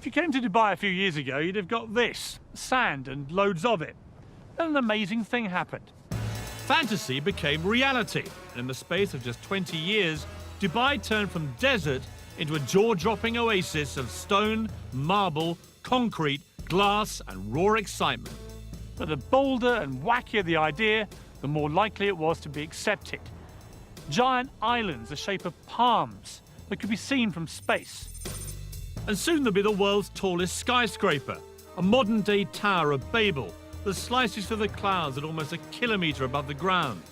If you came to Dubai a few years ago, you'd have got this, sand and loads of it. Then an amazing thing happened. Fantasy became reality, and in the space of just 20 years, Dubai turned from desert into a jaw-dropping oasis of stone, marble, concrete, glass and raw excitement. But the bolder and wackier the idea, the more likely it was to be accepted. Giant islands the shape of palms that could be seen from space. And soon there'll be the world's tallest skyscraper, a modern-day Tower of Babel that slices through the clouds at almost a kilometre above the ground.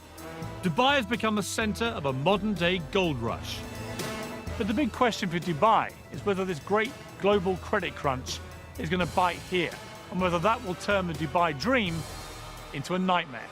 Dubai has become the centre of a modern-day gold rush. But the big question for Dubai is whether this great global credit crunch is going to bite here, and whether that will turn the Dubai dream into a nightmare.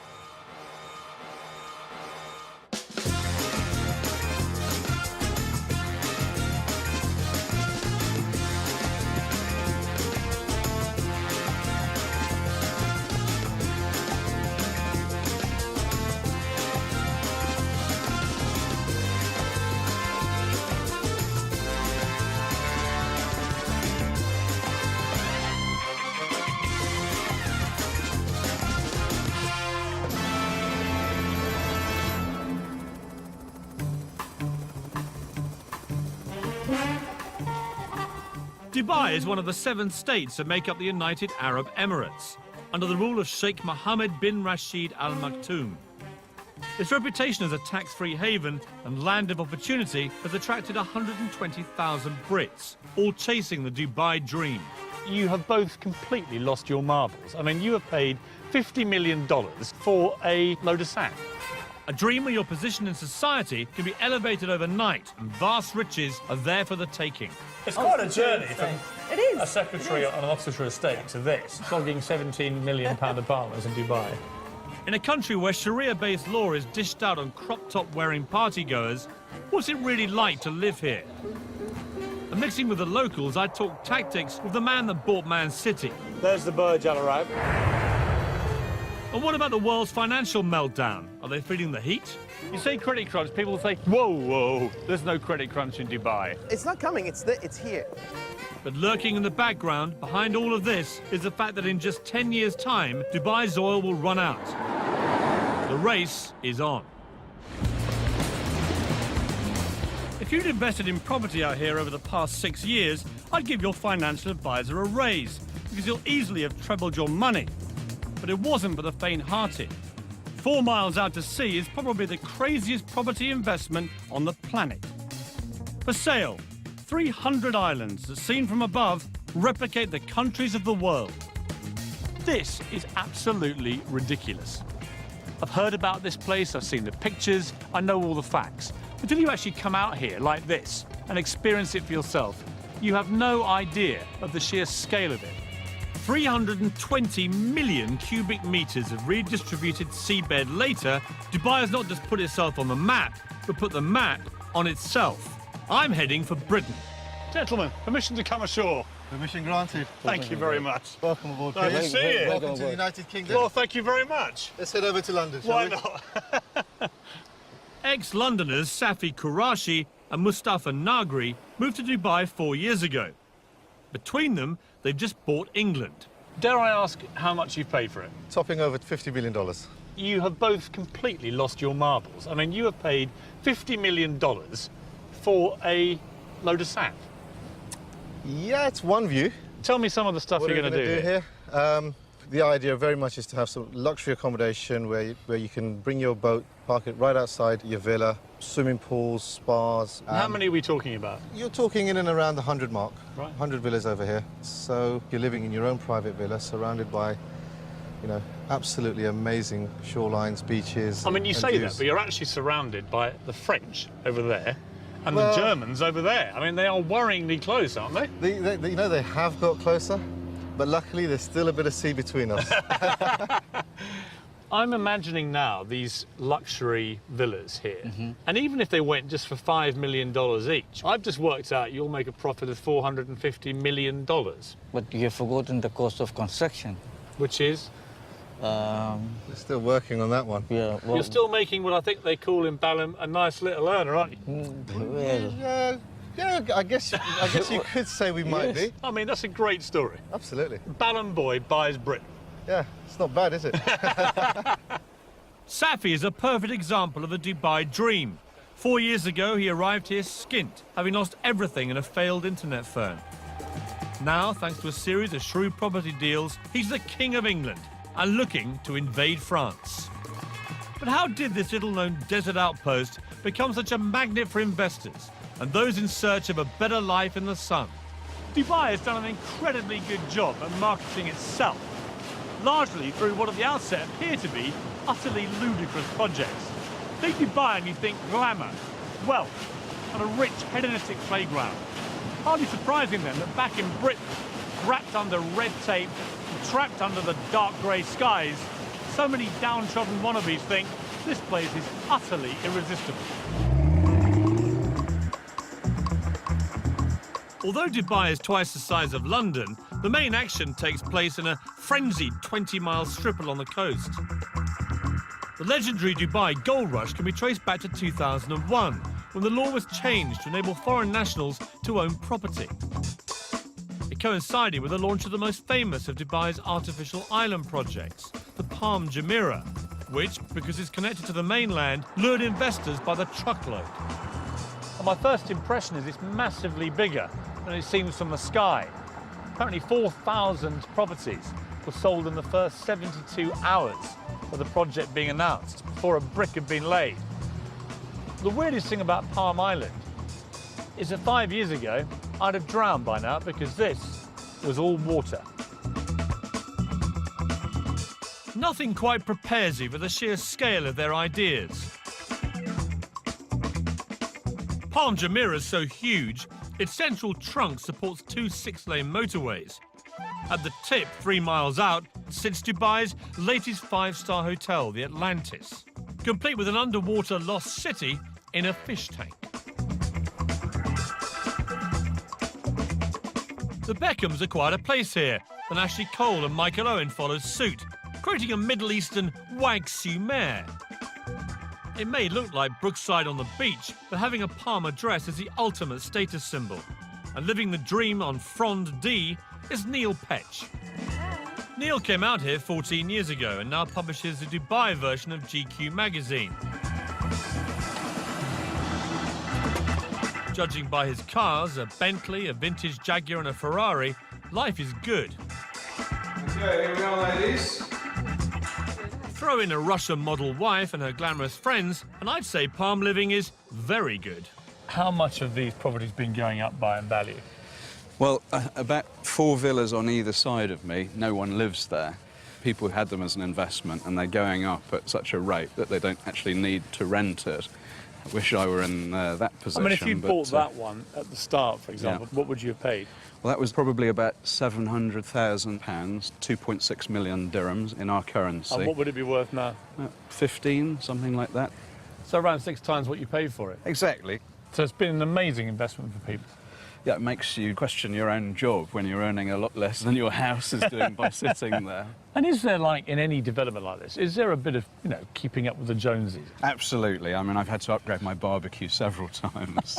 Dubai is one of the 7 states that make up the United Arab Emirates, under the rule of Sheikh Mohammed bin Rashid Al Maktoum. Its reputation as a tax-free haven and land of opportunity has attracted 120,000 Brits, all chasing the Dubai dream. You have both completely lost your marbles. I mean, you have paid $50 million for a load of sand. A dream where your position in society can be elevated overnight and vast riches are there for the taking. It's quite a journey from a secretary on an Oxfordshire estate to this, flogging £17 million apartments in Dubai. In a country where Sharia-based law is dished out on crop-top-wearing partygoers, what's it really like to live here? And mixing with the locals, I talk tactics with the man that bought Man City. There's the Burj Al Arab. And what about the world's financial meltdown? Are they feeling the heat? You say credit crunch, people say, whoa, whoa, there's no credit crunch in Dubai. It's not coming, it's here. But lurking in the background, behind all of this, is the fact that in just 10 years' time, Dubai's oil will run out. The race is on. If you'd invested in property out here over the past 6 years, I'd give your financial advisor a raise, because you'll easily have trebled your money. But it wasn't for the faint-hearted. 4 miles out to sea is probably the craziest property investment on the planet. For sale, 300 islands that, seen from above, replicate the countries of the world. This is absolutely ridiculous. I've heard about this place, I've seen the pictures, I know all the facts. But until you actually come out here like this and experience it for yourself, you have no idea of the sheer scale of it. 320 million cubic metres of redistributed seabed later, Dubai has not just put itself on the map, but put the map on itself. I'm heading for Britain. Gentlemen, permission to come ashore. Permission granted. Thank you very much. Welcome aboard. Nice to see you. Welcome to the United Kingdom. Well, thank you very much. Let's head over to London, shall Why we? not? Ex-Londoners Safi Qurashi and Mustafa Nagri moved to Dubai 4 years ago. Between them, they've just bought England. Dare I ask how much you've paid for it? Topping over $50 million. You have both completely lost your marbles. I mean, you have paid $50 million for a load of sand. Yeah, it's one view. Tell me some of the stuff What you're going to do here. The idea very much is to have some luxury accommodation where you can bring your boat, park it right outside your villa, swimming pools, spas. How many are we talking about? You're talking in and around the 100 mark. Right. 100 villas over here. So you're living in your own private villa, surrounded by, you know, absolutely amazing shorelines, beaches. I mean, you say views. that, but you're actually surrounded by the French over there and the Germans over there. I mean, they are worryingly close, aren't they? You know, they have got closer, but luckily there's still a bit of sea between us. I'm imagining now these luxury villas here, and even if they went just for $5 million each, I've just worked out you'll make a profit of $450 million. But you have forgotten the cost of construction. Which is? We're still working on that one. Yeah, well, You're still making what I think they call in Balham a nice little earner, aren't you? well, Yeah, Yeah, I guess you could say we might be. I mean, that's a great story. Absolutely. Ballon boy buys Britain. Yeah, it's not bad, is it? Safi is a perfect example of a Dubai dream. 4 years ago, he arrived here skint, having lost everything in a failed internet firm. Now, thanks to a series of shrewd property deals, he's the King of England and looking to invade France. But how did this little-known desert outpost become such a magnet for investors and those in search of a better life in the sun? Dubai has done an incredibly good job at marketing itself, largely through what at the outset appear to be utterly ludicrous projects. Think Dubai and you think glamour, wealth, and a rich hedonistic playground. Hardly surprising then that back in Britain, wrapped under red tape, and trapped under the dark grey skies, so many downtrodden wannabes think this place is utterly irresistible. Although Dubai is twice the size of London, the main action takes place in a frenzied 20-mile strip along the coast. The legendary Dubai gold rush can be traced back to 2001, when the law was changed to enable foreign nationals to own property. It coincided with the launch of the most famous of Dubai's artificial island projects, the Palm Jumeirah, which, because it's connected to the mainland, lured investors by the truckload. And my first impression is it's massively bigger than it seems from the sky. Apparently 4,000 properties were sold in the first 72 hours of the project being announced, before a brick had been laid. The weirdest thing about Palm Island is that 5 years ago, I'd have drowned by now because this was all water. Nothing quite prepares you for the sheer scale of their ideas. Palm Jumeirah is so huge, its central trunk supports 2 6-lane motorways. At the tip, 3 miles out, sits Dubai's latest 5-star hotel, the Atlantis, complete with an underwater lost city in a fish tank. The Beckhams acquired a place here, and Ashley Cole and Michael Owen followed suit, creating a Middle Eastern wag sumer. It may look like Brookside on the beach, but having a palm dress is the ultimate status symbol. And living the dream on Frond D is Neil Petch. Neil came out here 14 years ago and now publishes the Dubai version of GQ magazine. Judging by his cars, a Bentley, a vintage Jaguar and a Ferrari, life is good. Okay, here we go, ladies. Throw in a Russian model wife and her glamorous friends, and I'd say Palm living is very good. How much have these properties been going up by in value? Well, about 4 villas on either side of me. No one lives there. People had them as an investment, and they're going up at such a rate that they don't actually need to rent it. I wish I were in that position. I mean, if you bought that one at the start, for example, yeah. what would you have paid? Well, that was probably about £700,000, 2.6 million dirhams in our currency. And what would it be worth now? 15, something like that. So around 6 times what you paid for it. Exactly. So it's been an amazing investment for people. Yeah, it makes you question your own job when you're earning a lot less than your house is doing by sitting there. And is there, like, in any development like this, is there a bit of, you know, keeping up with the Joneses? Absolutely. I mean, I've had to upgrade my barbecue several times.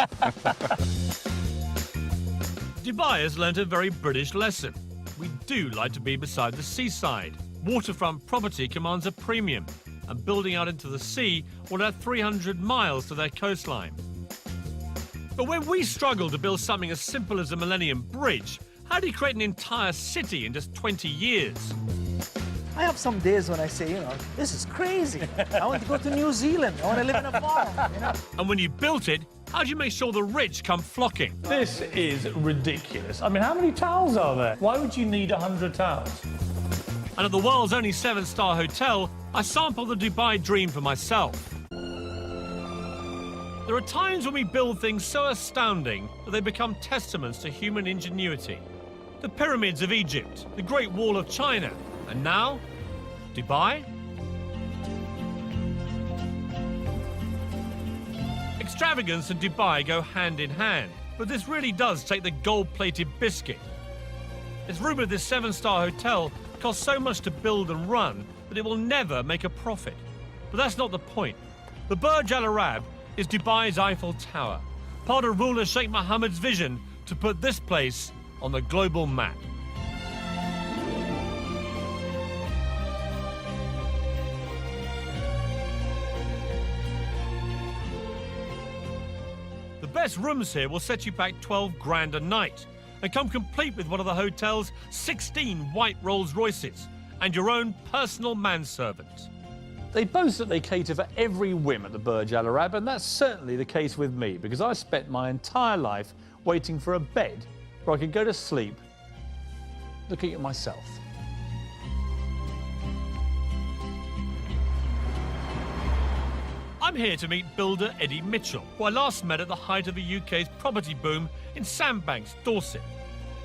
Dubai has learnt a very British lesson. We do like to be beside the seaside. Waterfront property commands a premium, and building out into the sea will add 300 miles to their coastline. But when we struggle to build something as simple as a Millennium Bridge, how do you create an entire city in just 20 years? I have some days when I say, you know, this is crazy. I want to go to New Zealand. I want to live in a farm, you know. And when you built it, how do you make sure the rich come flocking? This is ridiculous. I mean, how many towels are there? Why would you need 100 towels? And at the world's only 7-star hotel, I sampled the Dubai dream for myself. There are times when we build things so astounding that they become testaments to human ingenuity. The pyramids of Egypt, the Great Wall of China, and now, Dubai? Extravagance and Dubai go hand in hand, but this really does take the gold-plated biscuit. It's rumoured this 7-star hotel costs so much to build and run that it will never make a profit. But that's not the point. The Burj Al Arab is Dubai's Eiffel Tower, part of ruler Sheikh Mohammed's vision to put this place on the global map. The best rooms here will set you back 12 grand a night and come complete with one of the hotel's 16 white Rolls Royces and your own personal manservant. They boast that they cater for every whim at the Burj Al Arab, and that's certainly the case with me, because I spent my entire life waiting for a bed where I could go to sleep looking at myself. I'm here to meet builder Eddie Mitchell, who I last met at the height of the UK's property boom in Sandbanks, Dorset.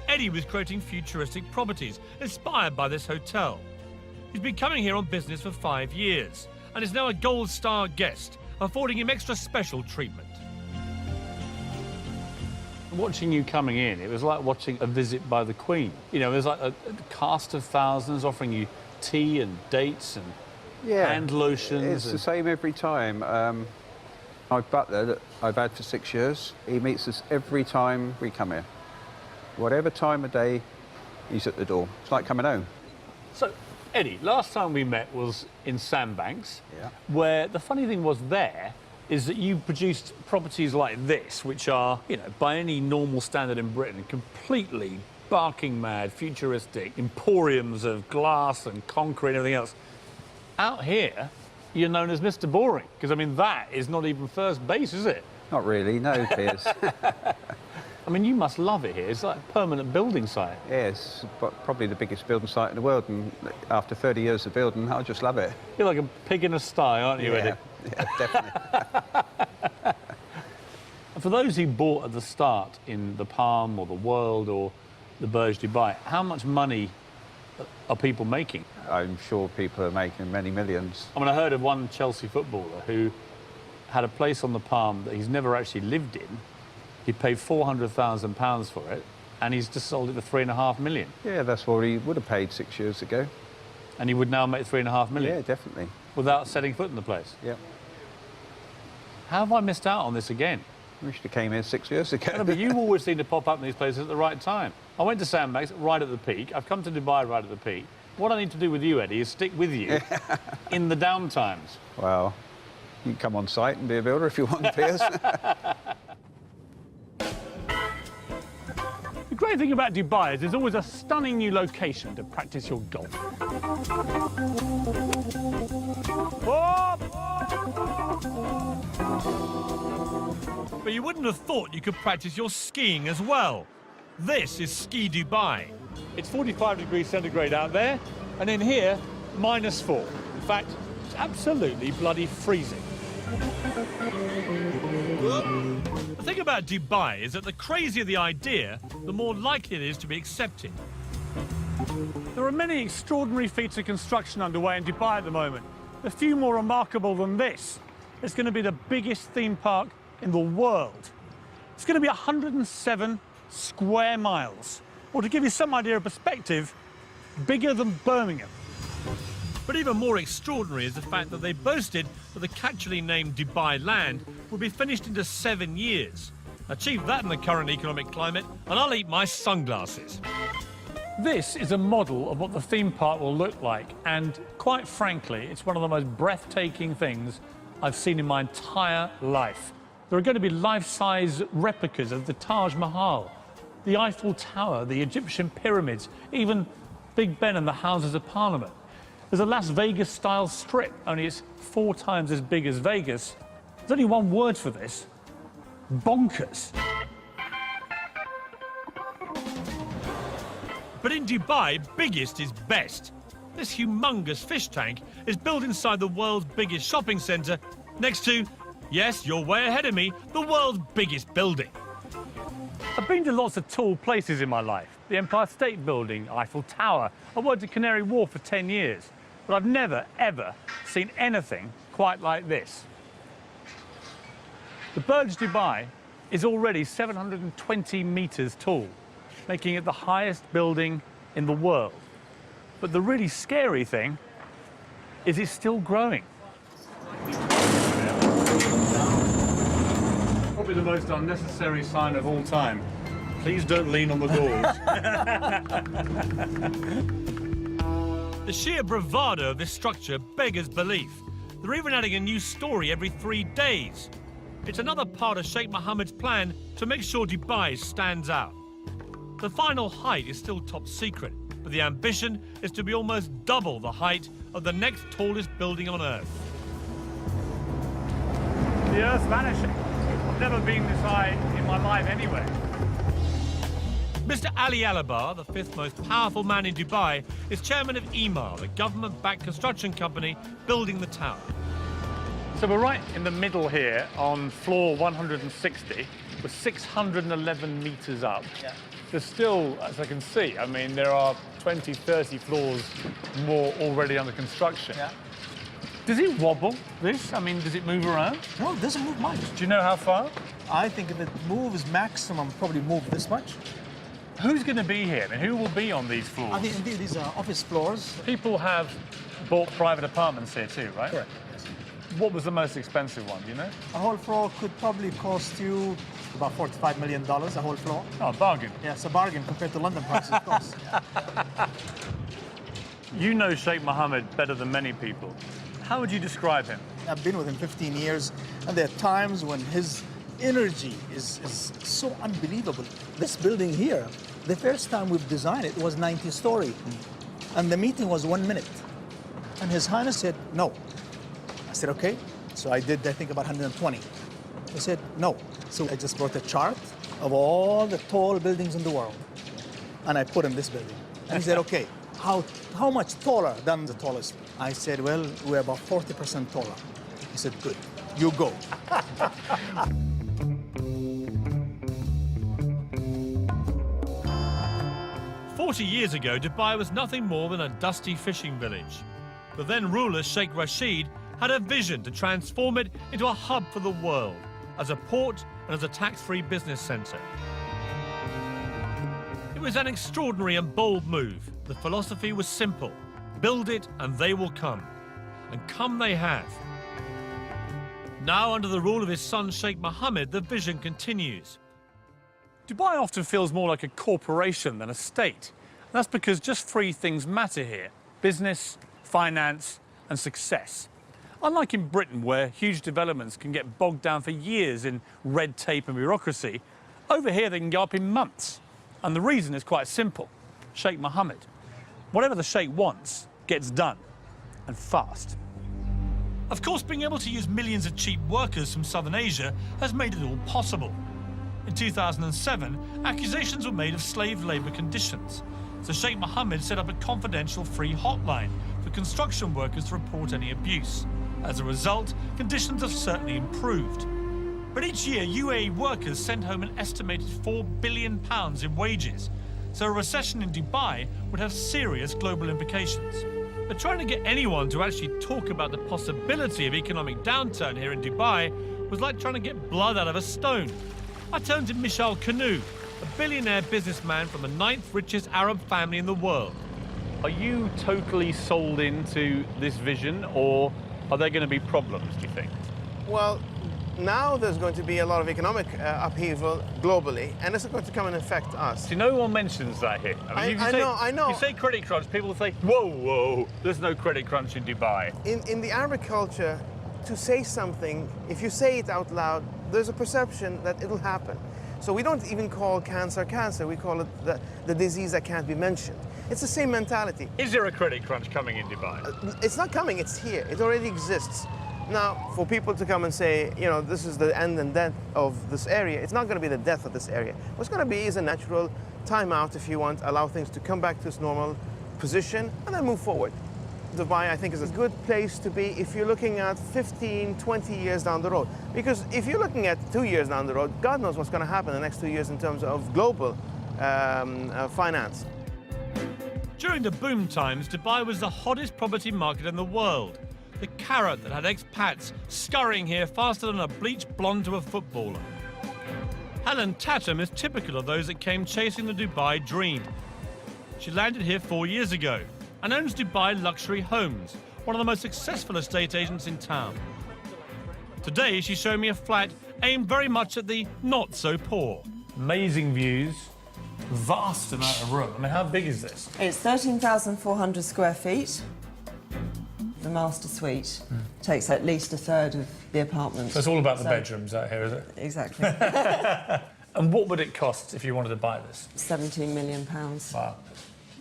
Eddie was creating futuristic properties inspired by this hotel. He's been coming here on business for 5 years and is now a gold star guest, affording him extra special treatment. Watching you coming in, it was like watching a visit by the Queen. You know, there's like a cast of thousands offering you tea and dates and hand lotions. It's the same every time. My butler that I've had for 6 years, he meets us every time we come here. Whatever time of day, he's at the door. It's like coming home. So, Eddie, last time we met was in Sandbanks, Yeah. where the funny thing was there is that you produced properties like this, which are, you know, by any normal standard in Britain, completely barking mad, futuristic, emporiums of glass and concrete and everything else. Out here, you're known as Mr. Boring, because, I mean, that is not even first base, is it? Not really, no, Piers. I mean, you must love it here. It's like a permanent building site. Yes, but probably the biggest building site in the world, and after 30 years of building, I just love it. You're like a pig in a sty, aren't you, Eddie? Yeah, definitely. And for those who bought at the start in the Palm or the World or the Burj Dubai, how much money are people making? I'm sure people are making many millions. I mean, I heard of one Chelsea footballer who had a place on the Palm that he's never actually lived in. He paid £400,000 for it, and he's just sold it for £3.5 million. Yeah, that's what he would have paid 6 years ago. And he would now make £3.5 million? Yeah, definitely. Without setting foot in the place? Yeah. How have I missed out on this again? We should have came here 6 years ago. No, but you always seem to pop up in these places at the right time. I went to Sandbanks right at the peak. I've come to Dubai right at the peak. What I need to do with you, Eddie, is stick with you in the down times. Well, you can come on site and be a builder if you want, Piers. The great thing about Dubai is there's always a stunning new location to practice your golf. But you wouldn't have thought you could practice your skiing as well. This is Ski Dubai. It's 45 degrees centigrade out there, and in here, -4. In fact, it's absolutely bloody freezing. The thing about Dubai is that the crazier the idea, the more likely it is to be accepted. There are many extraordinary feats of construction underway in Dubai at the moment. A few more remarkable than this. It's going to be the biggest theme park in the world. It's going to be 107 square miles. Or to give you some idea of perspective, bigger than Birmingham. But even more extraordinary is the fact that they boasted that the catchily named Dubai Land would be finished into 7 years. Achieve that in the current economic climate, and I'll eat my sunglasses. This is a model of what the theme park will look like, and quite frankly, it's one of the most breathtaking things I've seen in my entire life. There are going to be life-size replicas of the Taj Mahal, the Eiffel Tower, the Egyptian pyramids, even Big Ben and the Houses of Parliament. There's a Las Vegas-style strip, only it's 4 times as big as Vegas. There's only one word for this: bonkers. But in Dubai, biggest is best. This humongous fish tank is built inside the world's biggest shopping centre, next to, yes, you're way ahead of me, the world's biggest building. I've been to lots of tall places in my life. The Empire State Building, Eiffel Tower. I worked at Canary Wharf for 10 years. But I've never, ever seen anything quite like this. The Burj Dubai is already 720 metres tall, making it the highest building in the world. But the really scary thing is it's still growing. Probably Probably the most unnecessary sign of all time. Please don't lean on the doors. The sheer bravado of this structure beggars belief. They're even adding a new story every 3 days. It's another part of Sheikh Mohammed's plan to make sure Dubai stands out. The final height is still top secret, but the ambition is to be almost double the height of the next tallest building on Earth. The Earth's vanishing. I've never been this high in my life anyway. Mr. Ali Alabar, the 5th most powerful man in Dubai, is chairman of Emaar, the government-backed construction company building the tower. So we're right in the middle here on floor 160. We're 611 meters up. Yeah. There's still, as I can see, I mean, there are 20, 30 floors more already under construction. Yeah. Does it wobble, this? I mean, does it move around? No, it doesn't move much. Do you know how far? I think if it moves maximum, probably move this much. Who's going to be here? I mean, who will be on these floors? I think indeed these are office floors. People have bought private apartments here too, right? Correct. Yes. What was the most expensive one, do you know? A whole floor could probably cost you about $45 million, a whole floor. Oh, bargain. Yeah, it's a bargain compared to London prices, of course. You know Sheikh Mohammed better than many people. How would you describe him? I've been with him 15 years, and there are times when his energy is so unbelievable. This building here, the first time we've designed it was 90-story, and the meeting was 1 minute. And His Highness said, no. I said, okay. So I did, I think, about 120. He said, no. So I just brought a chart of all the tall buildings in the world, and I put in this building. And he said, okay, how much taller than the tallest? I said, well, we're about 40% taller. He said, good, you go. 40 years ago, Dubai was nothing more than a dusty fishing village. The then ruler, Sheikh Rashid, had a vision to transform it into a hub for the world, as a port and as a tax-free business centre. It was an extraordinary and bold move. The philosophy was simple: build it and they will come. And come they have. Now, under the rule of his son Sheikh Mohammed, the vision continues. Dubai often feels more like a corporation than a state. And that's because just 3 things matter here: business, finance, and success. Unlike in Britain, where huge developments can get bogged down for years in red tape and bureaucracy, over here they can go up in months. And the reason is quite simple: Sheikh Mohammed. Whatever the Sheikh wants gets done, and fast. Of course, being able to use millions of cheap workers from Southern Asia has made it all possible. In 2007, accusations were made of slave labour conditions, so Sheikh Mohammed set up a confidential free hotline for construction workers to report any abuse. As a result, conditions have certainly improved. But each year, UAE workers send home an estimated £4 billion in wages, so a recession in Dubai would have serious global implications. But trying to get anyone to actually talk about the possibility of economic downturn here in Dubai was like trying to get blood out of a stone. I turned to Michel Canu, a billionaire businessman from the 9th richest Arab family in the world. Are you totally sold into this vision, or are there going to be problems, do you think? Well, now there's going to be a lot of economic upheaval globally, and it's going to come and affect us. See, no one mentions that here. I know. You say credit crunch, people will say, whoa, whoa, there's no credit crunch in Dubai. In the Arabic culture, to say something, if you say it out loud, there's a perception that it'll happen. So we don't even call cancer cancer, we call it the disease that can't be mentioned. It's the same mentality. Is there a credit crunch coming in Dubai? It's not coming, it's here. It already exists. Now, for people to come and say, you know, this is the end and death of this area, it's not going to be the death of this area. What's going to be is a natural timeout, if you want, allow things to come back to its normal position and then move forward. Dubai, I think, is a good place to be if you're looking at 15, 20 years down the road. Because if you're looking at 2 years down the road, God knows what's going to happen in the next 2 years in terms of global finance. During the boom times, Dubai was the hottest property market in the world. The carrot that had expats scurrying here faster than a bleached blonde to a footballer. Helen Tatum is typical of those that came chasing the Dubai dream. She landed here 4 years ago and owns Dubai Luxury Homes, one of the most successful estate agents in town. Today, she's showing me a flat aimed very much at the not-so-poor. Amazing views, vast amount of room. I mean, how big is this? It's 13,400 square feet. The master suite takes at least a third of the apartment. So it's all about the bedrooms out here, is it? Exactly. And what would it cost if you wanted to buy this? £17 million. Wow.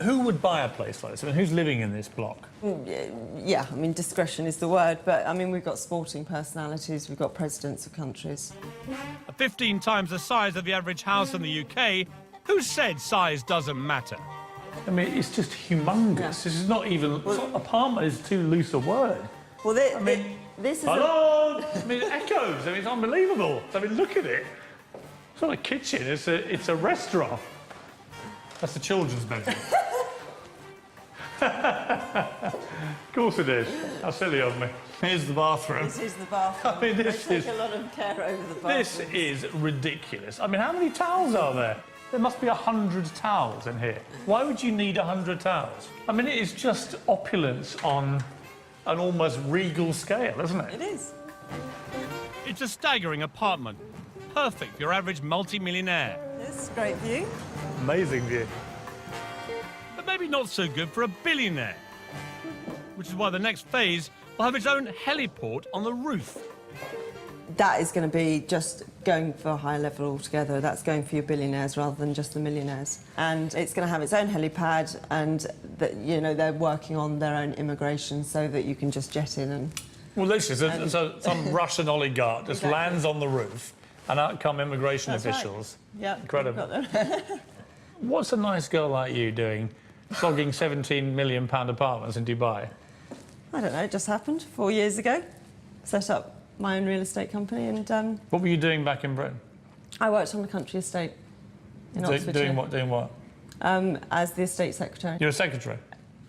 Who would buy a place like this? I mean, who's living in this block? Yeah, I mean, discretion is the word, but, I mean, we've got sporting personalities, we've got presidents of countries. 15 times the size of the average house in the UK. Who said size doesn't matter? I mean, it's just humongous. Yeah. This is not even... apartment is too loose a word. Well, this is... Hello! I mean, it echoes. I mean, it's unbelievable. I mean, look at it. It's not a kitchen, it's a restaurant. That's the children's bedroom. Of course it is. How silly of me. Here's the bathroom. This is the bathroom. I mean, this they is... take a lot of care over the bathroom. This is ridiculous. I mean, how many towels are there? There must be 100 towels in here. Why would you need 100 towels? I mean, it is just opulence on an almost regal scale, isn't it? It is. It's a staggering apartment. Perfect for your average multi-millionaire. It's a great view. Amazing view. But maybe not so good for a billionaire. Which is why the next phase will have its own heliport on the roof. That is going to be just going for a higher level altogether. That's going for your billionaires rather than just the millionaires. And it's going to have its own helipad, and you know, they're working on their own immigration so that you can just jet in and... Well, this is some Russian oligarch just lands on the roof, and out come immigration officials. Right. Yeah, incredible. What's a nice girl like you doing, flogging £17 million apartments in Dubai? I don't know, it just happened 4 years ago. Set up my own real estate company, and What were you doing back in Britain? I worked on a country estate in Oxfordshire. Doing what? Doing what? As the estate secretary. You're a secretary?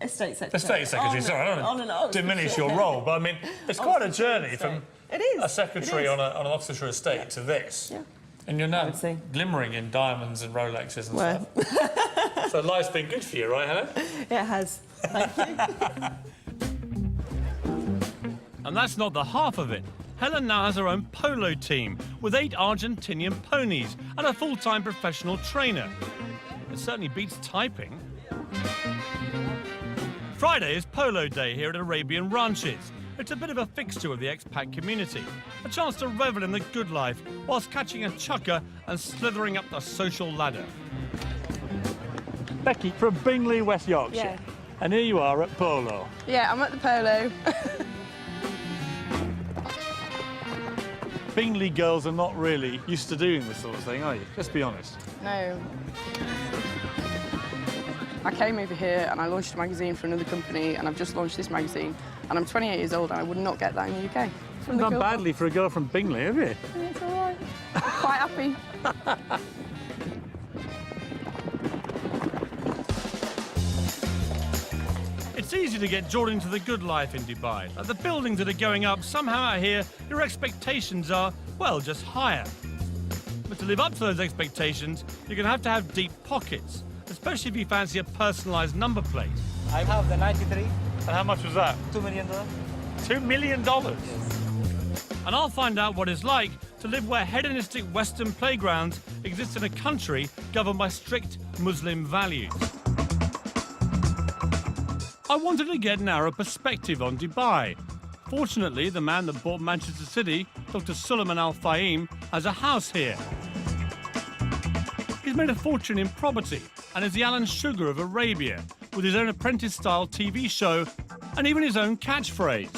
Estate secretary. Estate secretary, sorry, I don't diminish your role, but I mean, it's quite a journey from a secretary on an Oxfordshire estate to this. Yeah. And you're now glimmering in diamonds and Rolexes and stuff. So life's been good for you, right, Helen? It has. Thank you. And that's not the half of it. Helen now has her own polo team with 8 Argentinian ponies and a full-time professional trainer. It certainly beats typing. Friday is Polo Day here at Arabian Ranches. It's a bit of a fixture of the expat community, a chance to revel in the good life whilst catching a chukker and slithering up the social ladder. Becky from Bingley, West Yorkshire. Yeah. And here you are at Polo. Yeah, I'm at the polo. Bingley girls are not really used to doing this sort of thing, are you? Let's be honest. No. I came over here and I launched a magazine for another company, and I've just launched this magazine, and I'm 28 years old and I would not get that in the UK. You've done badly for a girl from Bingley, have you? It's all right. I'm quite happy. It's easy to get drawn into the good life in Dubai. Like the buildings that are going up, somehow out here, your expectations are, well, just higher. But to live up to those expectations, you're going to have deep pockets, especially if you fancy a personalised number plate. I have the 93. And how much was that? $2 million. $2 million? Yes. And I'll find out what it's like to live where hedonistic Western playgrounds exist in a country governed by strict Muslim values. I wanted to get an Arab perspective on Dubai. Fortunately, the man that bought Manchester City, Dr. Suleiman Al Fahim, has a house here. He's made a fortune in property and is the Alan Sugar of Arabia, with his own apprentice-style TV show and even his own catchphrase.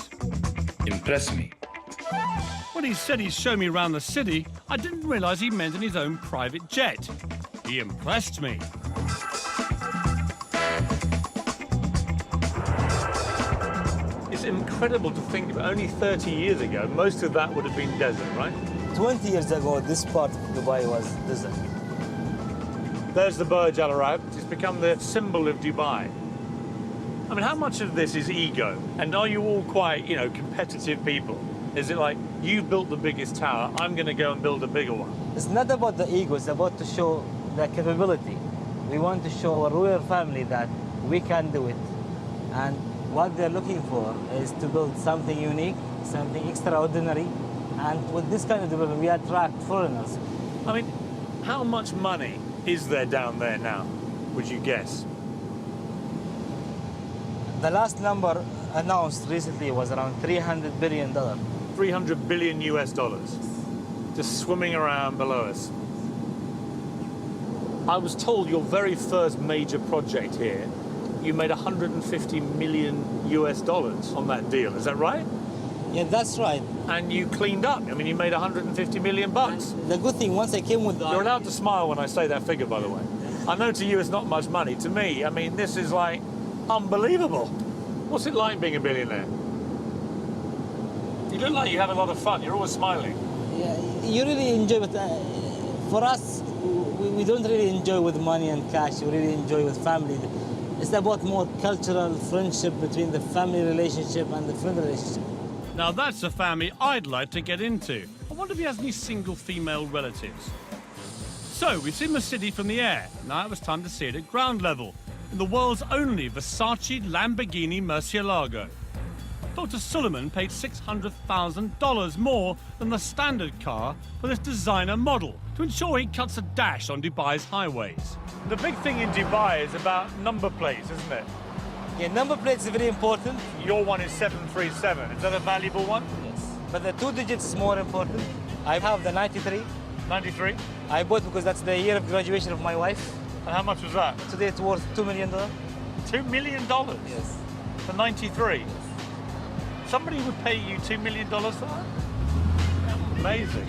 Impress me. When he said he'd show me around the city, I didn't realise he meant in his own private jet. He impressed me. It's incredible to think about. Only 30 years ago, most of that would have been desert, right? 20 years ago, this part of Dubai was desert. There's the Burj Al Arab. It's become the symbol of Dubai. I mean, how much of this is ego? And are you all quite, competitive people? Is it like, you built the biggest tower, I'm going to go and build a bigger one? It's not about the ego, it's about to show the capability. We want to show our royal family that we can do it. And what they're looking for is to build something unique, something extraordinary, And with this kind of development, we attract foreigners. I mean, how much money is there down there now, would you guess? The last number announced recently was around $300 billion. 300 billion US dollars, just swimming around below us. I was told your very first major project here, you made 150 million US dollars on that deal. Is that right? Yeah, that's right. And you cleaned up. I mean, you made 150 million bucks. And the good thing, once I came with the... You're allowed to smile when I say that figure, by the way. I know to you it's not much money. To me, I mean, this is like unbelievable. What's it like being a billionaire? You look like you have a lot of fun. You're always smiling. Yeah, you really enjoy it. For us, we don't really enjoy with money and cash. We really enjoy with family. It's about more cultural friendship between the family relationship and the friend relationship. Now that's a family I'd like to get into. I wonder if he has any single female relatives. So we've seen the city from the air. Now it was time to see it at ground level, in the world's only Versace Lamborghini Murcielago. Dr. Suleiman paid $600,000 more than the standard car for this designer model to ensure he cuts a dash on Dubai's highways. The big thing in Dubai is about number plates, isn't it? Yeah, number plates are very important. Your one is 737. Is that a valuable one? Yes. But the 2 digits is more important. I have the 93. 93? I bought because that's the year of graduation of my wife. And how much was that? Today it's worth $2 million. $2 million? Yes. For 93? Yes. Somebody would pay you $2 million for that? Amazing.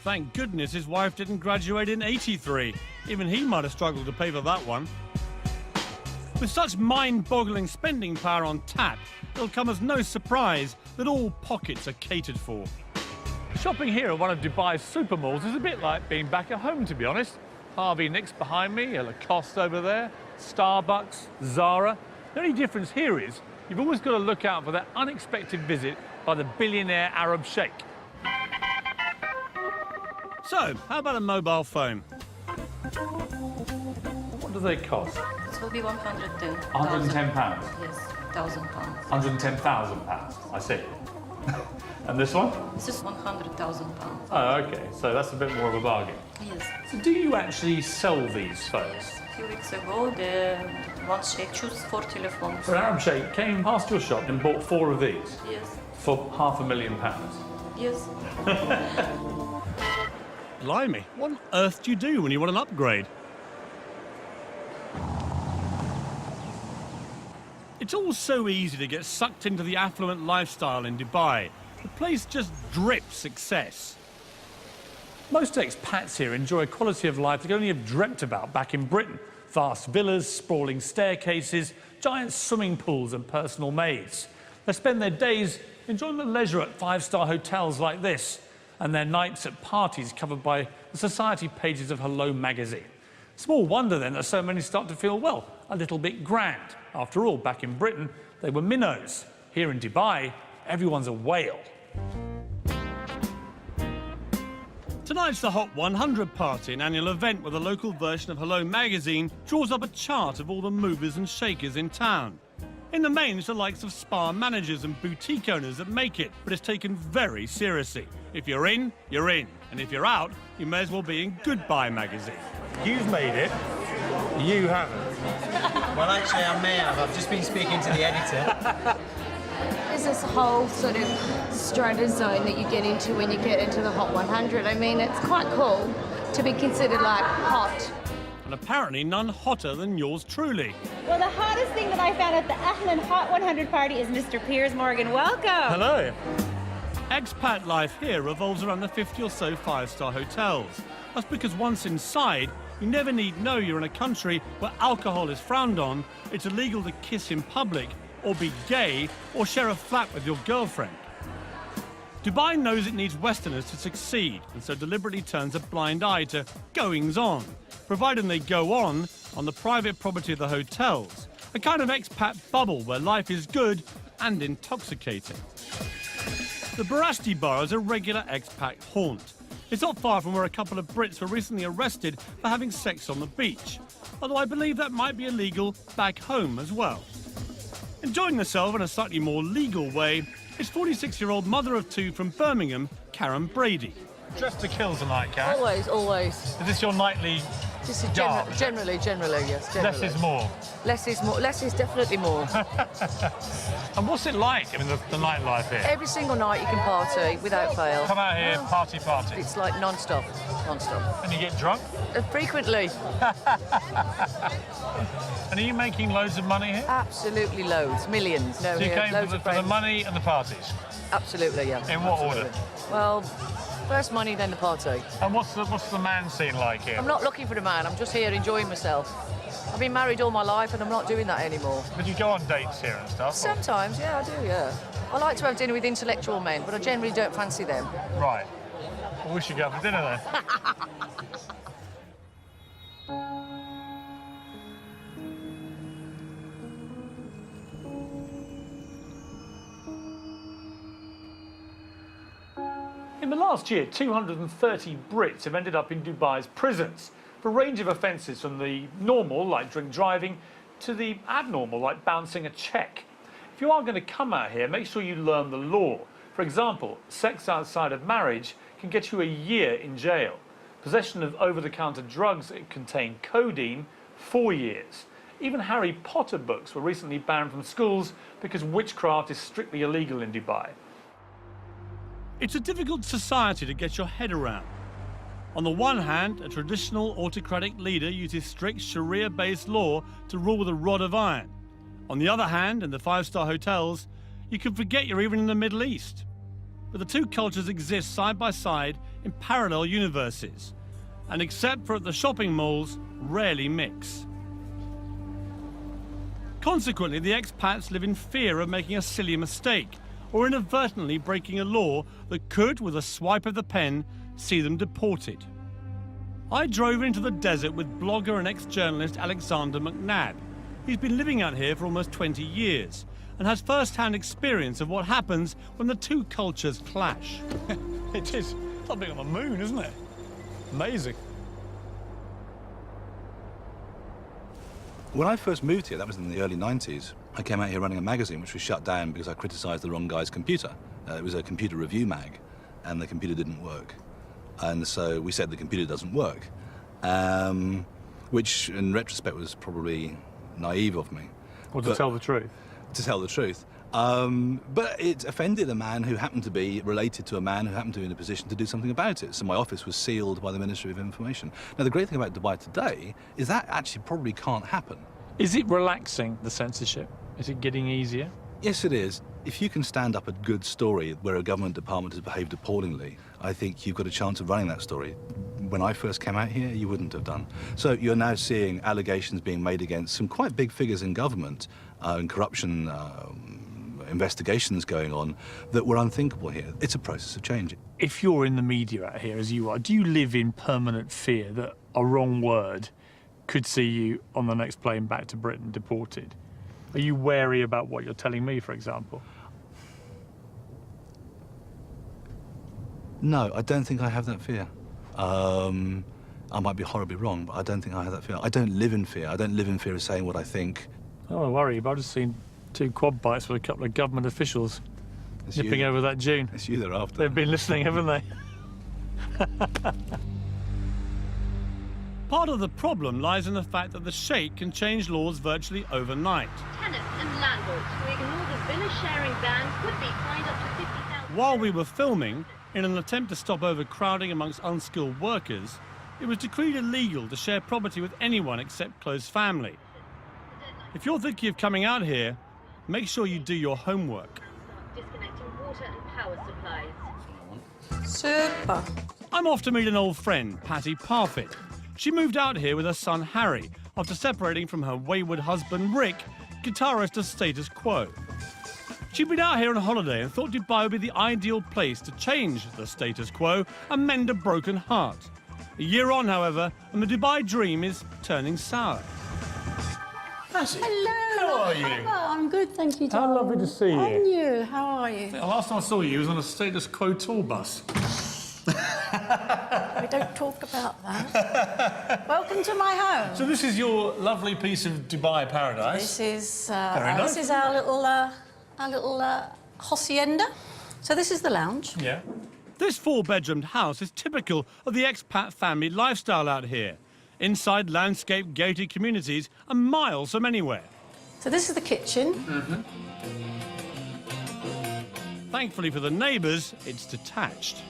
Thank goodness his wife didn't graduate in '83. Even he might have struggled to pay for that one. With such mind-boggling spending power on tap, it'll come as no surprise that all pockets are catered for. Shopping here at one of Dubai's super malls is a bit like being back at home, to be honest. Harvey Nicks behind me, a Lacoste over there, Starbucks, Zara. The only difference here is you've always got to look out for that unexpected visit by the billionaire Arab sheikh. So, how about a mobile phone? What do they cost? This will be 110. £110? Yes, £1,000. £110,000, I see. And this one? This is £100,000. Oh, okay, so that's a bit more of a bargain. Yes. So do you actually sell these phones? A few weeks ago, the one sheikh chose 4 telephones. So an Arab sheikh came past your shop and bought 4 of these? Yes. For £500,000? Yes. Blimey, what on earth do you do when you want an upgrade? It's all so easy to get sucked into the affluent lifestyle in Dubai. The place just drips success. Most expats here enjoy a quality of life they could only have dreamt about back in Britain. Vast villas, sprawling staircases, giant swimming pools and personal maids. They spend their days enjoying the leisure at 5-star hotels like this, and their nights at parties covered by the society pages of Hello magazine. Small wonder then that so many start to feel, well, a little bit grand. After all, back in Britain, they were minnows. Here in Dubai, everyone's a whale. Tonight's the Hot 100 party, an annual event where the local version of Hello magazine draws up a chart of all the movers and shakers in town. In the main, it's the likes of spa managers and boutique owners that make it, but it's taken very seriously. If you're in, you're in. And if you're out, you may as well be in Goodbye magazine. You've made it. You haven't. Well, actually, I may have. I've just been speaking to the editor. There's this whole sort of strata zone that you get into when you get into the Hot 100. I mean, it's quite cool to be considered like hot. And apparently none hotter than yours truly. Well, the hottest thing that I found at the Ahlan Hot 100 party is Mr. Piers Morgan. Welcome. Hello. Expat life here revolves around the 50 or so 5-star hotels. That's because once inside, you never need know you're in a country where alcohol is frowned on, it's illegal to kiss in public, or be gay, or share a flat with your girlfriend. Dubai knows it needs Westerners to succeed, and so deliberately turns a blind eye to goings-on, providing they go on the private property of the hotels, a kind of expat bubble where life is good and intoxicating. The Barashti Bar is a regular expat haunt. It's not far from where a couple of Brits were recently arrested for having sex on the beach, although I believe that might be illegal back home as well. Enjoying themselves in a slightly more legal way, It's 46-year-old mother of two from Birmingham, Karen Brady. Dressed to kill tonight, Karen. Always, always. Is this your nightly This is garb? generally, yes. Generally. Less is more. Less is more. Less is definitely more. And what's it like, I mean, the nightlife here? Every single night you can party without fail. Come out here, party. It's like non-stop. And you get drunk? Frequently. And are you making loads of money here? Absolutely loads, millions. No, So you here, came loads for of the friends. money and the parties? Absolutely, yeah. In what Absolutely. order? Well, first money, then the party. And what's the man scene like here? I'm not looking for a man. I'm just here enjoying myself. I've been married all my life, and I'm not doing that anymore. But you go on dates here and stuff? Sometimes, yeah, I do, yeah. I like to have dinner with intellectual men, but I generally don't fancy them. Right. Well, we should go for dinner then. In the last year, 230 Brits have ended up in Dubai's prisons for a range of offences, from the normal, like drink driving, to the abnormal, like bouncing a cheque. If you are going to come out here, make sure you learn the law. For example, sex outside of marriage can get you a year in jail. Possession of over-the-counter drugs that contain codeine, 4 years. Even Harry Potter books were recently banned from schools because witchcraft is strictly illegal in Dubai. It's a difficult society to get your head around. On the one hand, a traditional autocratic leader uses strict Sharia-based law to rule with a rod of iron. On the other hand, in the five-star hotels, you can forget you're even in the Middle East. But the two cultures exist side by side in parallel universes, and except for at the shopping malls, rarely mix. Consequently, the expats live in fear of making a silly mistake or inadvertently breaking a law that could, with a swipe of the pen, see them deported. I drove into the desert with blogger and ex-journalist Alexander McNabb. He's been living out here for almost 20 years and has first-hand experience of what happens when the two cultures clash. It is. It's like being on the moon, isn't it? Amazing. When I first moved here, that was in the early 90s, I came out here running a magazine which was shut down because I criticised the wrong guy's computer. It was a computer review mag, and the computer didn't work. And so we said the computer doesn't work, which in retrospect was probably naive of me. Or to tell the truth. To tell the truth. But it offended a man who happened to be related to a man who happened to be in a position to do something about it. So my office was sealed by the Ministry of Information. Now, the great thing about Dubai today is that actually probably can't happen. Is it relaxing, the censorship? Is it getting easier? Yes, it is. If you can stand up a good story where a government department has behaved appallingly, I think you've got a chance of running that story. When I first came out here, you wouldn't have done. So you're now seeing allegations being made against some quite big figures in government and corruption investigations going on that were unthinkable here. It's a process of change. If you're in the media out here, as you are, do you live in permanent fear that a wrong word could see you on the next plane back to Britain deported? Are you wary about what you're telling me, for example? No, I don't think I have that fear. I might be horribly wrong, but I don't think I have that fear. I don't live in fear. I don't live in fear of saying what I think. I don't worry, but I've just seen 2 quad bikes with a couple of government officials nipping over that dune. It's you they're after. They've been listening, haven't they? Part of the problem lies in the fact that the Sheikh can change laws virtually overnight. Tenants and landlords who ignore the villa sharing ban could be fined up to 50,000. While we were filming, in an attempt to stop overcrowding amongst unskilled workers, it was decreed illegal to share property with anyone except close family. If you're thinking of coming out here, make sure you do your homework. Disconnecting water and power supplies. Super. I'm off to meet an old friend, Patty Parfit. She moved out here with her son Harry after separating from her wayward husband Rick, guitarist of Status Quo. She'd been out here on holiday and thought Dubai would be the ideal place to change the status quo and mend a broken heart. A year on, however, and the Dubai dream is turning sour. Patty, hello. how are you? Hello, I'm good, thank you, How darling. lovely to see you. And you, how are you? The last time I saw you was on a Status Quo tour bus. We don't talk about that. Welcome to my home. So this is your lovely piece of Dubai paradise. This is Very nice. this is our little hacienda. So this is the lounge. Yeah. This four-bedroomed house is typical of the expat family lifestyle out here. Inside landscape gated communities are miles from anywhere. So this is the kitchen. Thankfully for the neighbours, it's detached.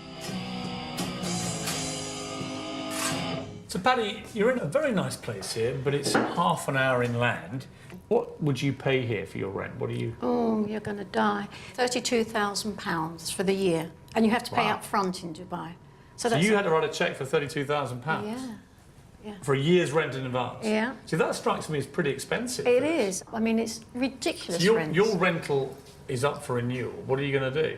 So, Paddy, you're in a very nice place here, but it's half an hour inland. What would you pay here for your rent? What do you... Oh, you're going to die. £32,000 for the year. And you have to pay Wow. up front in Dubai. So you had to write a cheque for £32,000? Yeah. Yeah. For a year's rent in advance? Yeah. See, that strikes me as pretty expensive. It is. I mean, it's ridiculous So rent. your rental is up for renewal. What are you going to do?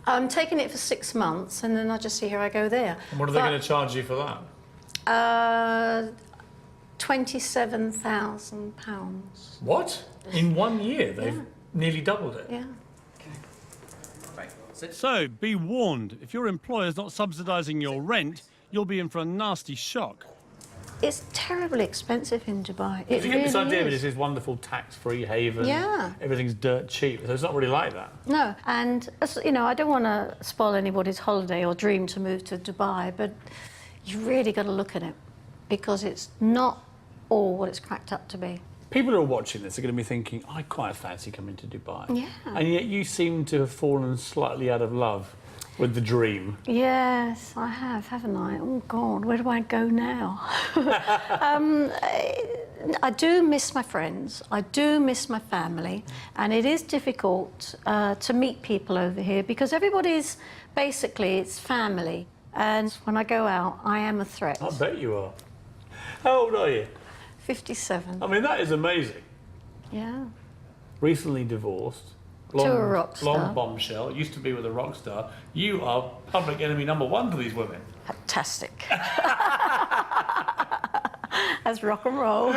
I'm taking it for 6 months, and then I just see how I go there. And what are they going to charge you for that? £27,000. What? In 1 year, they've nearly doubled it? Yeah. So, be warned, if your employer's not subsidising your rent, you'll be in for a nasty shock. It's terribly expensive in Dubai. It You really get this idea of is. it is this wonderful tax-free haven. Yeah. Everything's dirt cheap. So it's not really like that. No, and you know, I don't want to spoil anybody's holiday or dream to move to Dubai, but you really got to look at it because it's not all what it's cracked up to be. People who are watching this are going to be thinking, I quite fancy coming to Dubai. Yeah. And yet you seem to have fallen slightly out of love with the dream. Yes, I have, haven't I? Oh God, where do I go now? I do miss my friends. I do miss my family, and it is difficult to meet people over here because everybody's basically it's family. And when I go out, I am a threat. I bet you are. How old are you? 57. I mean, that is amazing. Yeah. Recently divorced. To a rock star. Blonde bombshell. Used to be with a rock star. You are public enemy #1 to these women. Fantastic. That's rock and roll.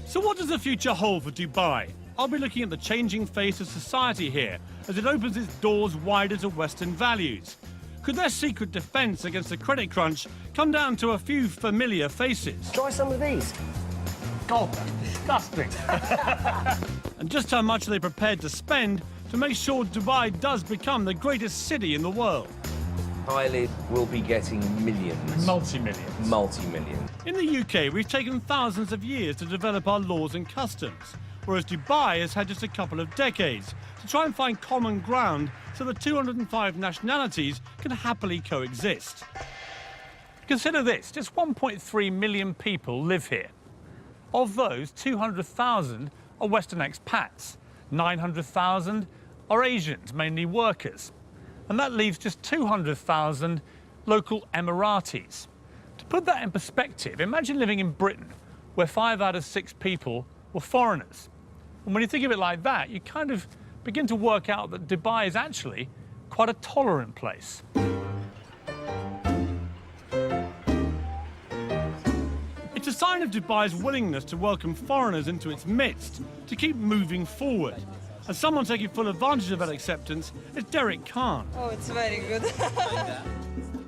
So what does the future hold for Dubai? I'll be looking at the changing face of society here as it opens its doors wider to Western values. Could their secret defence against the credit crunch come down to a few familiar faces? Try some of these. God, that's disgusting. And just how much are they prepared to spend to make sure Dubai does become the greatest city in the world? Eyelid will be getting millions. Multi-millions. Multi-millions. In the UK, we've taken thousands of years to develop our laws and customs, whereas Dubai has had just a couple of decades to try and find common ground so the 205 nationalities can happily coexist. Consider this, just 1.3 million people live here. Of those, 200,000 are Western expats, 900,000 are Asians, mainly workers. And that leaves just 200,000 local Emiratis. To put that in perspective, imagine living in Britain, where 5 out of 6 people were foreigners. And when you think of it like that, you kind of begin to work out that Dubai is actually quite a tolerant place. It's a sign of Dubai's willingness to welcome foreigners into its midst, to keep moving forward. And someone taking full advantage of that acceptance is Derek Khan. Oh, it's very good.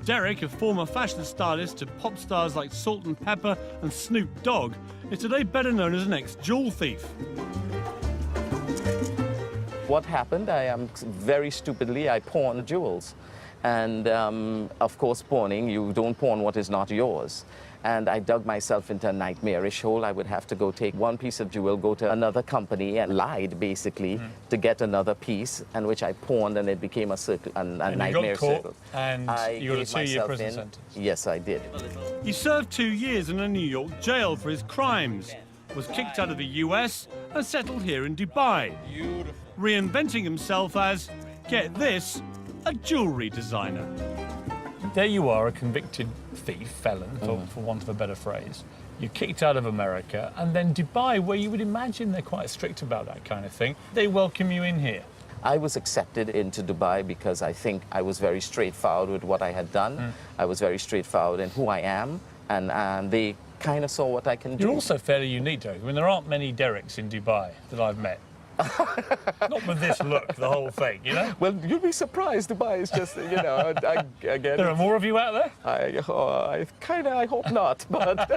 Derek, a former fashion stylist to pop stars like Salt and Pepper and Snoop Dogg, is today better known as an ex-jewel thief. What happened, very stupidly, I pawned jewels. And of course, pawning, you don't pawn what is not yours. And I dug myself into a nightmarish hole. I would have to go take one piece of jewel, go to another company and lied, basically, to get another piece, and which I pawned, and it became a circle, a nightmare circle. And you got a 2-year prison sentence. Yes, I did. He served 2 years in a New York jail for his crimes, was kicked out of the US and settled here in Dubai, reinventing himself as, get this, a jewellery designer. There you are, a convicted thief, felon, for want of a better phrase. You're kicked out of America, and then Dubai, where you would imagine they're quite strict about that kind of thing, they welcome you in here. I was accepted into Dubai because I think I was very straightforward with what I had done. I was very straightforward in who I am, and they kind of saw what I can do. You're also fairly unique, Derek. I mean, there aren't many Dereks in Dubai that I've met. Not with this look, the whole thing, you know? Well, you'd be surprised. Dubai is just, you know, again... There are more of you out there? I hope not, but...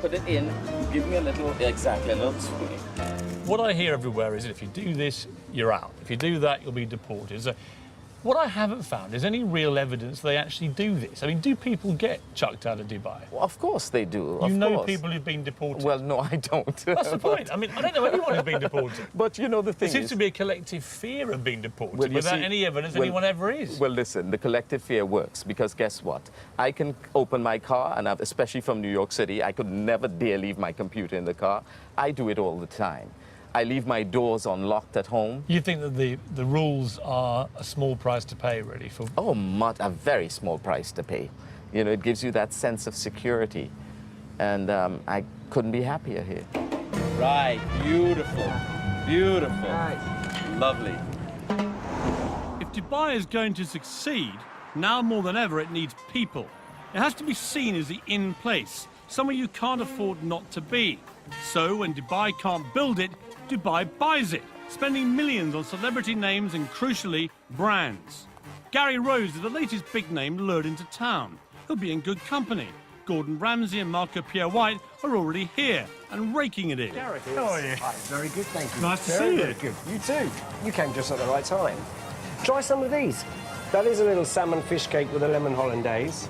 Put it in, give me a little, exactly, a little swing. What I hear everywhere is that if you do this, you're out. If you do that, you'll be deported. So what I haven't found is any real evidence they actually do this. I mean, do people get chucked out of Dubai? Well, of course they do. You know course. people who've been deported? Well, no, I don't. That's the point. I mean, I don't know anyone who's been deported. But you know, the thing There seems is, to be a collective fear of being deported well, you without see, any evidence well, anyone ever is. Well, listen, the collective fear works because guess what? I can open my car, and especially from New York City, I could never dare leave my computer in the car. I do it all the time. I leave my doors unlocked at home. You think that the rules are a small price to pay, really? For Oh, a very small price to pay. You know, it gives you that sense of security. And I couldn't be happier here. Right, beautiful, beautiful. Right. Lovely. If Dubai is going to succeed, now more than ever it needs people. It has to be seen as the in place, somewhere you can't afford not to be. So when Dubai can't build it, Dubai buys it, spending millions on celebrity names and, crucially, brands. Gary Rose is the latest big name lured into town. He'll be in good company. Gordon Ramsay and Marco Pierre White are already here and raking it in. Gary, how are you? Hi, very good, thank you. Nice to very, see very you. good. You too. You came just at the right time. Try some of these. That is a little salmon fish cake with a lemon hollandaise.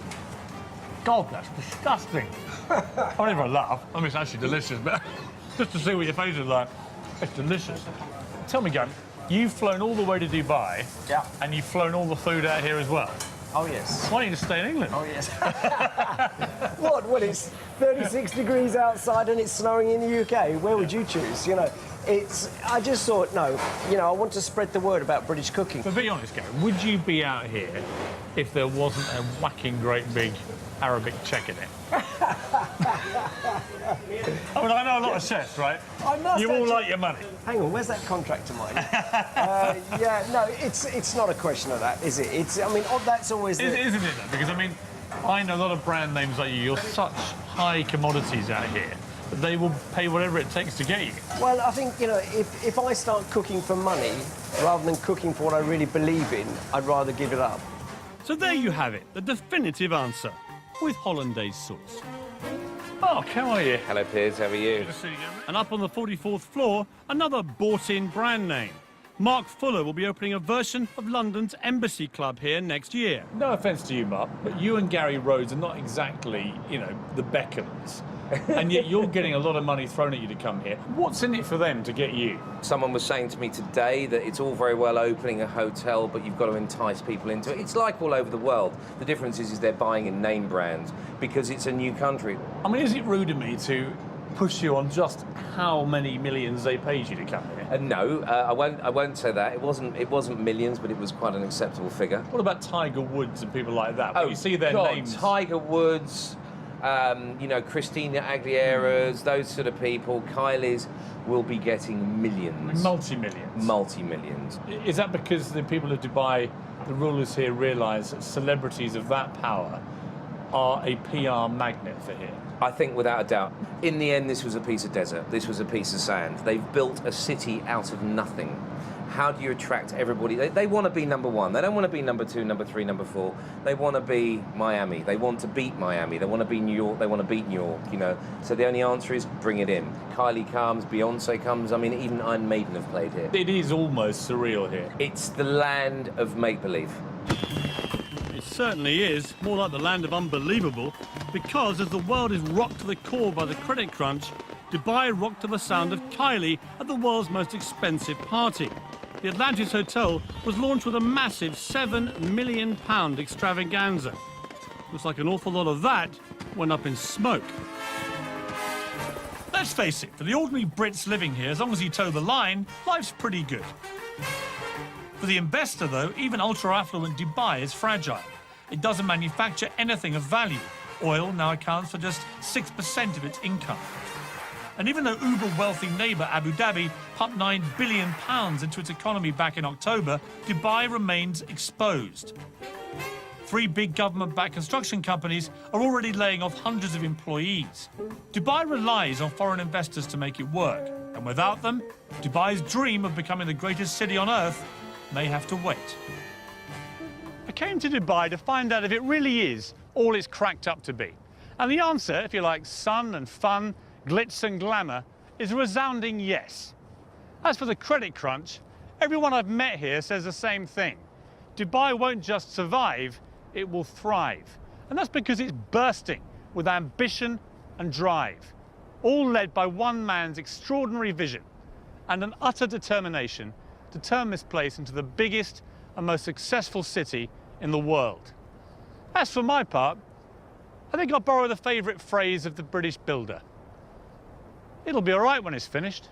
God, that's disgusting. I don't even laugh. I mean, it's actually delicious, but just to see what your face is like, it's delicious. Tell me, Gary, you've flown all the way to Dubai. Yeah. And you've flown all the food out here as well. Oh, yes. Why don't you just stay in England? Oh, yes. What? Well, it's 36 degrees outside and it's snowing in the UK. Where would you choose? You know, I just thought, no, you know, I want to spread the word about British cooking. But be honest, Gary, would you be out here if there wasn't a whacking great big Arabic check in it? I mean, I know a lot of chefs, right? I must You all actually- like your money. Hang on, where's that contract of mine? Yeah, no, it's not a question of that, is it? I mean, that's always Isn't it, though? Because, I mean, I know a lot of brand names like you. You're such high commodities out here that they will pay whatever it takes to get you. Well, I think, you know, if I start cooking for money rather than cooking for what I really believe in, I'd rather give it up. So there you have it, the definitive answer, with hollandaise sauce. Mark, how are you? Hello, Piers, how are you? Good to see you again, mate. And up on the 44th floor, another bought-in brand name. Mark Fuller will be opening a version of London's Embassy Club here next year. No offence to you, Mark, but you and Gary Rhodes are not exactly, you know, the Beckhams. And yet you're getting a lot of money thrown at you to come here. What's in it for them to get you? Someone was saying to me today that it's all very well opening a hotel, but you've got to entice people into it. It's like all over the world. The difference is they're buying in name brands because it's a new country. I mean, is it rude of me to push you on just how many millions they paid you to come here? No, I won't say that. It wasn't millions, but it was quite an acceptable figure. What about Tiger Woods and people like that? When you see their God, names. Tiger Woods, you know, Christina Aguilera's, those sort of people. Kylie's will be getting millions. Multi-millions. Multi-millions. Is that because the people of Dubai, the rulers here, realise that celebrities of that power are a PR magnet for here? I think without a doubt. In the end, this was a piece of desert. This was a piece of sand. They've built a city out of nothing. How do you attract everybody? They want to be number one. They don't want to be number two, number three, number four. They want to be Miami. They want to beat Miami. They want to be New York. They want to beat New York, you know. So the only answer is bring it in. Kylie comes, Beyonce comes. I mean, even Iron Maiden have played here. It is almost surreal here. It's the land of make-believe. It certainly is, more like the land of unbelievable, because as the world is rocked to the core by the credit crunch, Dubai rocked to the sound of Kylie at the world's most expensive party. The Atlantis Hotel was launched with a massive £7 million extravaganza. Looks like an awful lot of that went up in smoke. Let's face it, for the ordinary Brits living here, as long as you toe the line, life's pretty good. For the investor, though, even ultra-affluent Dubai is fragile. It doesn't manufacture anything of value. Oil now accounts for just 6% of its income. And even though uber-wealthy neighbour Abu Dhabi pumped £9 billion into its economy back in October, Dubai remains exposed. 3 big government-backed construction companies are already laying off hundreds of employees. Dubai relies on foreign investors to make it work, and without them, Dubai's dream of becoming the greatest city on earth may have to wait. I came to Dubai to find out if it really is all it's cracked up to be. And the answer, if you like sun and fun, glitz and glamour, is a resounding yes. As for the credit crunch, everyone I've met here says the same thing. Dubai won't just survive, it will thrive. And that's because it's bursting with ambition and drive, all led by one man's extraordinary vision and an utter determination to turn this place into the biggest and most successful city in the world. As for my part, I think I'll borrow the favourite phrase of the British builder. It'll be all right when it's finished.